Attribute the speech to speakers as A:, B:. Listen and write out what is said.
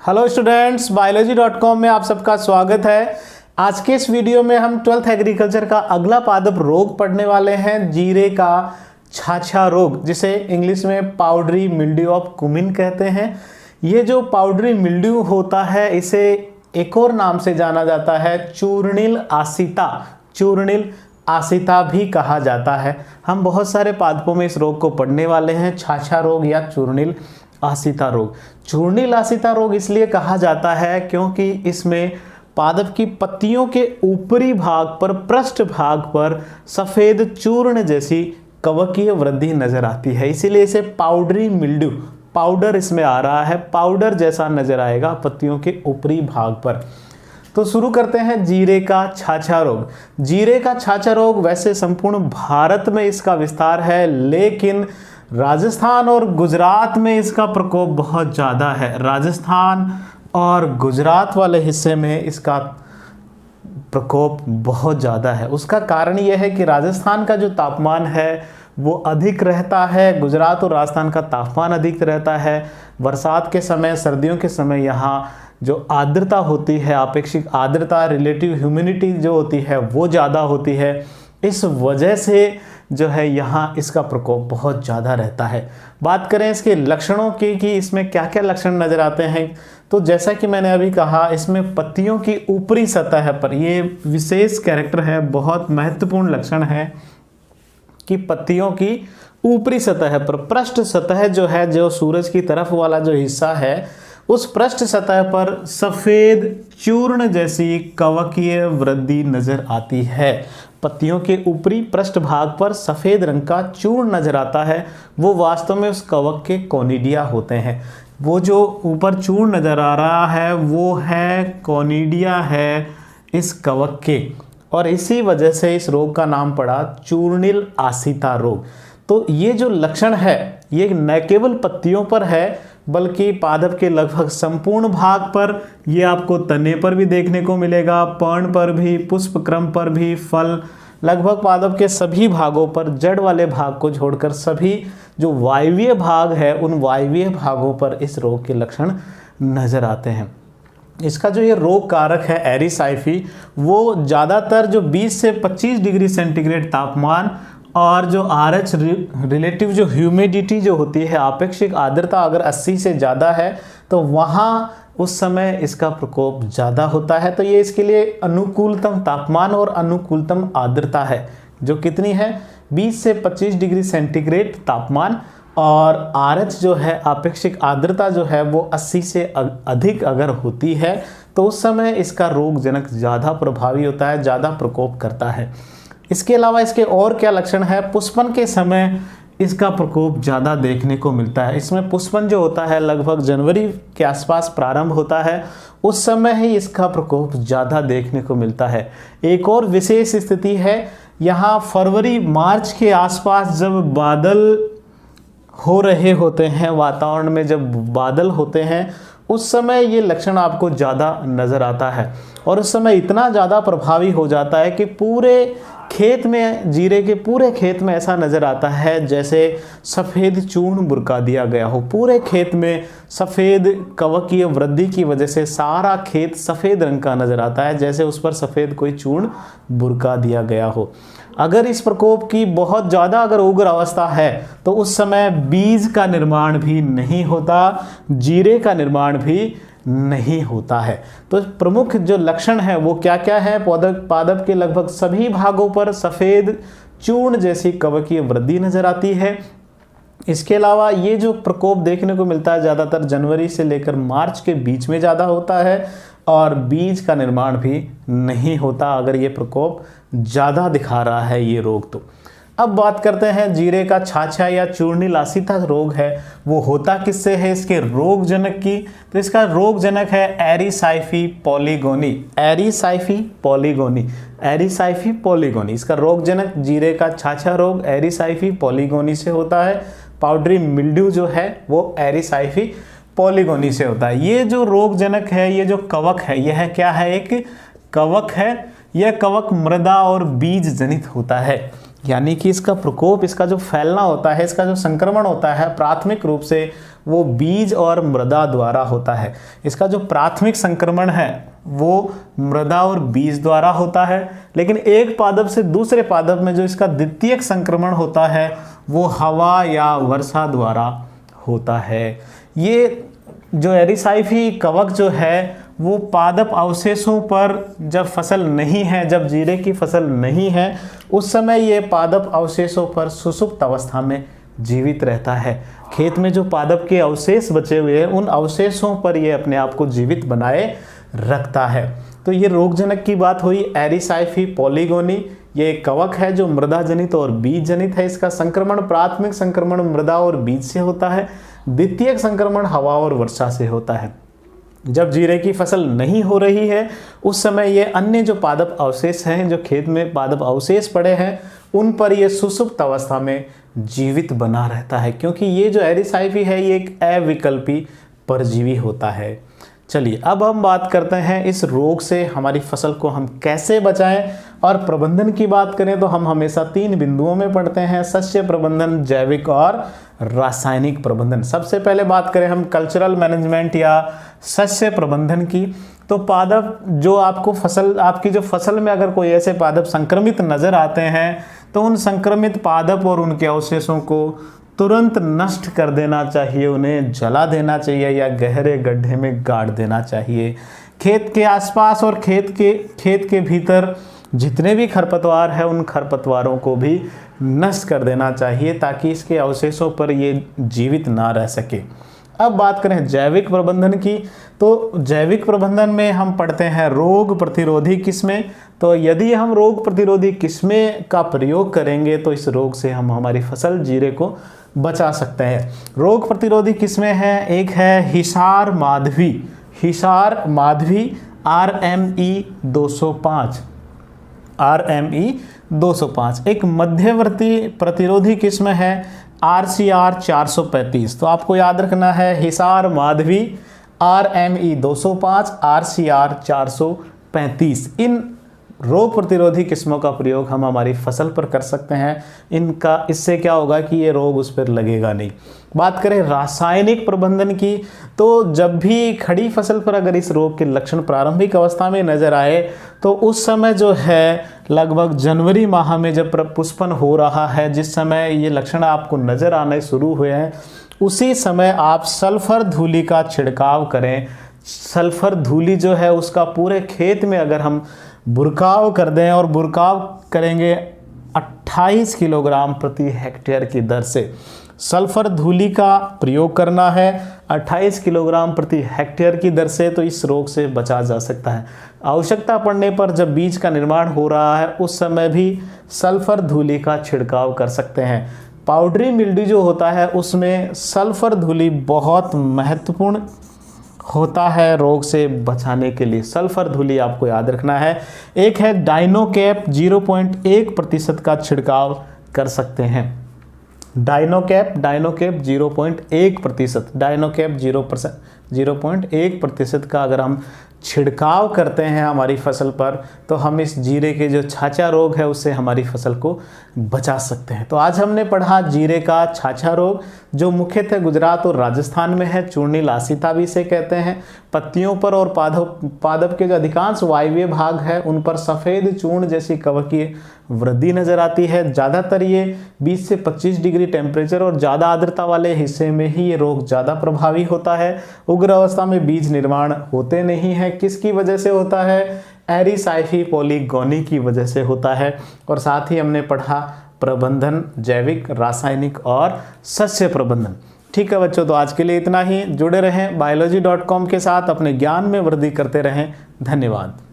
A: Hello students, biology.com में आप सबका स्वागत है। आज के इस वीडियो में हम 12th एग्रीकल्चर का अगला पादप रोग पढ़ने वाले हैं, जीरे का छाछा रोग, जिसे इंग्लिश में पाउडरी मिल्ड्यू ऑफ कुमिन कहते हैं। ये जो पाउडरी मिल्ड्यू होता है इसे एक और नाम से जाना जाता है चूर्णिल आसिता। चूर्णिल आसिता भी कहा जाता है। हम बहुत सारे पादपों में इस रोग को पढ़ने वाले हैं, छाछा रोग या चूर्णिल आसिता रोग। चूर्णिल आसिता रोग इसलिए कहा जाता है क्योंकि इसमें पादप की पत्तियों के ऊपरी भाग पर, पृष्ठ भाग पर सफेद चूर्ण जैसी कवकीय वृद्धि नजर आती है, इसीलिए इसे पाउडरी मिल्ड्यू, पाउडर इसमें आ रहा है, पाउडर जैसा नजर आएगा पत्तियों के ऊपरी भाग पर। तो शुरू करते हैं जीरे का छाछा रोग। जीरे का छाछा रोग वैसे संपूर्ण भारत में इसका विस्तार है, लेकिन राजस्थान और गुजरात में इसका प्रकोप बहुत ज़्यादा है। राजस्थान और गुजरात वाले हिस्से में इसका प्रकोप बहुत ज़्यादा है। उसका कारण यह है कि राजस्थान का जो तापमान है वो अधिक रहता है, गुजरात और राजस्थान का तापमान अधिक रहता है। बरसात के समय, सर्दियों के समय यहाँ जो आर्द्रता होती है, आपेक्षिक आर्द्रता, रिलेटिव ह्यूमिडिटी जो होती है वो ज़्यादा होती है। इस वजह से जो है यहाँ इसका प्रकोप बहुत ज़्यादा रहता है। बात करें इसके लक्षणों की कि इसमें क्या क्या लक्षण नज़र आते हैं, तो जैसा कि मैंने अभी कहा, इसमें पत्तियों की ऊपरी सतह पर, ये विशेष कैरेक्टर है, बहुत महत्वपूर्ण लक्षण है कि पत्तियों की ऊपरी सतह पर, पृष्ठ सतह जो है, जो सूरज की तरफ वाला जो हिस्सा है, उस पृष्ठ सतह पर सफ़ेद चूर्ण जैसी कवकीय वृद्धि नज़र आती है। पत्तियों के ऊपरी पृष्ठ भाग पर सफ़ेद रंग का चूर्ण नज़र आता है, वो वास्तव में उस कवक के कोनिडिया होते हैं। वो जो ऊपर चूर्ण नज़र आ रहा है वो है कोनिडिया है इस कवक के, और इसी वजह से इस रोग का नाम पड़ा चूर्णिल आसिता रोग। तो ये जो लक्षण है ये न केवल पत्तियों पर है बल्कि पादप के लगभग संपूर्ण भाग पर, ये आपको तने पर भी देखने को मिलेगा, पर्ण पर भी, पुष्प क्रम पर भी, फल, लगभग पादप के सभी भागों पर, जड़ वाले भाग को छोड़कर सभी जो वायवीय भाग है उन वायवीय भागों पर इस रोग के लक्षण नज़र आते हैं। इसका जो ये रोग कारक है एरिसाइफी, वो ज़्यादातर जो 20 से 25 डिग्री सेंटीग्रेड तापमान और जो RH रिलेटिव जो ह्यूमिडिटी जो होती है, आपेक्षिक आर्द्रता अगर 80 से ज़्यादा है तो वहाँ उस समय इसका प्रकोप ज़्यादा होता है। तो ये इसके लिए अनुकूलतम तापमान और अनुकूलतम आर्द्रता है, जो कितनी है 20 से 25 डिग्री सेंटीग्रेड तापमान, और RH जो है, आपेक्षिक आर्द्रता जो है वो 80 से अधिक अगर होती है तो उस समय इसका रोगजनक ज़्यादा प्रभावी होता है, ज़्यादा प्रकोप करता है। इसके अलावा इसके और क्या लक्षण है, पुष्पन के समय इसका प्रकोप ज़्यादा देखने को मिलता है। इसमें पुष्पन जो होता है लगभग जनवरी के आसपास प्रारंभ होता है, उस समय ही इसका प्रकोप ज़्यादा देखने को मिलता है। एक और विशेष स्थिति है, यहाँ फरवरी मार्च के आसपास जब बादल हो रहे होते हैं, वातावरण में जब बादल होते हैं, उस समय ये लक्षण आपको ज़्यादा नज़र आता है, और उस समय इतना ज़्यादा प्रभावी हो जाता है कि पूरे खेत में, जीरे के पूरे खेत में ऐसा नज़र आता है जैसे सफ़ेद चूर्ण बुरका दिया गया हो। पूरे खेत में सफ़ेद कवकीय वृद्धि की वजह से सारा खेत सफ़ेद रंग का नज़र आता है, जैसे उस पर सफ़ेद कोई चूर्ण बुरका दिया गया हो। अगर इस प्रकोप की बहुत ज़्यादा अगर उग्र अवस्था है तो उस समय बीज का निर्माण भी नहीं होता, जीरे का निर्माण भी नहीं होता है। तो प्रमुख जो लक्षण है वो क्या क्या है, पादप के लगभग सभी भागों पर सफ़ेद चूर्ण जैसी कवकीय वृद्धि नज़र आती है। इसके अलावा ये जो प्रकोप देखने को मिलता है ज़्यादातर जनवरी से लेकर मार्च के बीच में ज़्यादा होता है, और बीज का निर्माण भी नहीं होता अगर ये प्रकोप ज़्यादा दिखा रहा है ये रोग। तो अब बात करते हैं जीरे का छाछा या चूर्णिल आसिता रोग है वो होता किससे है, इसके रोगजनक की। तो इसका रोगजनक है एरिसाइफी पॉलीगोनी। एरिसाइफी पॉलीगोनी, एरिसाइफी पॉलीगोनी इसका रोगजनक जीरे का छाछा रोग एरिसाइफी पॉलीगोनी से होता है। पाउडरी मिल्ड्यू जो है वो एरिसाइफी पॉलीगोनी से होता है। ये जो रोगजनक है, ये जो कवक है, यह क्या है, एक कवक है। यह कवक मृदा और बीज जनित होता है। यानी कि इसका प्रकोप, इसका जो फैलना होता है, इसका जो संक्रमण होता है प्राथमिक रूप से वो बीज और मृदा द्वारा होता है। इसका जो प्राथमिक संक्रमण है वो मृदा और बीज द्वारा होता है, लेकिन एक पादप से दूसरे पादप में जो इसका द्वितीयक संक्रमण होता है वो हवा या वर्षा द्वारा होता है। ये जो एरिसाइफी कवक जो है वो पादप अवशेषों पर जब फसल नहीं है, जब जीरे की फसल नहीं है, उस समय ये पादप अवशेषों पर सुषुप्त अवस्था में जीवित रहता है। खेत में जो पादप के अवशेष बचे हुए हैं उन अवशेषों पर ये अपने आप को जीवित बनाए रखता है। तो ये रोगजनक की बात हुई। एरिसाइफी पॉलीगोनी ये एक कवक है जो मृदा जनित और बीज जनित है। इसका संक्रमण, प्राथमिक संक्रमण मृदा और बीज से होता है, द्वितीयक संक्रमण हवा और वर्षा से होता है। जब जीरे की फसल नहीं हो रही है उस समय ये अन्य जो पादप अवशेष हैं, जो खेत में पादप अवशेष पड़े हैं, उन पर ये सुषुप्त अवस्था में जीवित बना रहता है, क्योंकि ये जो एरिसाइफी है ये एक अविकल्पी परजीवी होता है। चलिए अब हम बात करते हैं इस रोग से हमारी फसल को हम कैसे बचाएं। और प्रबंधन की बात करें तो हम हमेशा 3 बिंदुओं में पढ़ते हैं: सस्य प्रबंधन, जैविक और रासायनिक प्रबंधन। सबसे पहले बात करें हम कल्चरल मैनेजमेंट या सस्य प्रबंधन की, तो पादप जो आपको फसल, आपकी जो फसल में अगर कोई ऐसे पादप संक्रमित नजर आते हैं तो उन संक्रमित पादप और उनके अवशेषों को तुरंत नष्ट कर देना चाहिए, उन्हें जला देना चाहिए या गहरे गड्ढे में गाड़ देना चाहिए। खेत के आसपास और खेत के भीतर जितने भी खरपतवार है उन खरपतवारों को भी नष्ट कर देना चाहिए ताकि इसके अवशेषों पर ये जीवित ना रह सके। अब बात करें जैविक प्रबंधन की, तो जैविक प्रबंधन में हम पढ़ते हैं रोग प्रतिरोधी किस्में। तो यदि हम रोग प्रतिरोधी किस्में का प्रयोग करेंगे तो इस रोग से हम हमारी फसल जीरे को बचा सकते हैं। रोग प्रतिरोधी किस्में हैं, एक है हिसार माधवी RME 205। एक मध्यवर्ती प्रतिरोधी किस्म है RCR 435। तो आपको याद रखना है हिसार माधवी RME 205 RCR 435। इन रोग प्रतिरोधी किस्मों का प्रयोग हम हमारी फसल पर कर सकते हैं। इससे क्या होगा कि ये रोग उस पर लगेगा नहीं। बात करें रासायनिक प्रबंधन की, तो जब भी खड़ी फसल पर अगर इस रोग के लक्षण प्रारंभिक अवस्था में नजर आए तो उस समय जो है लगभग जनवरी माह में जब पुष्पन हो रहा है, जिस समय ये लक्षण आपको नजर आने शुरू हुए हैं, उसी समय आप सल्फर धूलि का छिड़काव करें। सल्फर धूलि जो है उसका पूरे खेत में अगर हम बुरकाव कर दें, और बुरकाव करेंगे 28 किलोग्राम प्रति हेक्टेयर की दर से, सल्फर धूलि का प्रयोग करना है 28 किलोग्राम प्रति हेक्टेयर की दर से, तो इस रोग से बचा जा सकता है। आवश्यकता पड़ने पर जब बीज का निर्माण हो रहा है उस समय भी सल्फर धूलि का छिड़काव कर सकते हैं। पाउडरी मिल्ड्यू जो होता है उसमें सल्फर धूलि बहुत महत्वपूर्ण होता है रोग से बचाने के लिए। सल्फर धूलि आपको याद रखना है। एक है डाइनोकैप 0.1% का छिड़काव कर सकते हैं। डाइनोकैप 0.1%, डाइनोकैप 0.1% का अगर हम छिड़काव करते हैं हमारी फसल पर तो हम इस जीरे के जो छाछा रोग है उससे हमारी फसल को बचा सकते हैं। तो आज हमने पढ़ा जीरे का छाछा रोग, जो मुख्यतः गुजरात और राजस्थान में है। चूर्णी लासिता भी इसे कहते हैं। पत्तियों पर और पादप के जो अधिकांश वायवीय भाग है उन पर सफ़ेद चूर्ण जैसी कवकीय वृद्धि नजर आती है। ज़्यादातर ये 20 से 25 डिग्री टेम्परेचर और ज़्यादा आर्द्रता वाले हिस्से में ही ये रोग ज़्यादा प्रभावी होता है। उग्र अवस्था में बीज निर्माण होते नहीं है। किसकी वजह से होता है? एरिसाइफी पॉलीगोनी की वजह से होता है। और साथ ही हमने पढ़ा प्रबंधन, जैविक, रासायनिक और सस्य प्रबंधन। ठीक है बच्चों, तो आज के लिए इतना ही। जुड़े रहें biology.com के साथ, अपने ज्ञान में वृद्धि करते रहें। धन्यवाद।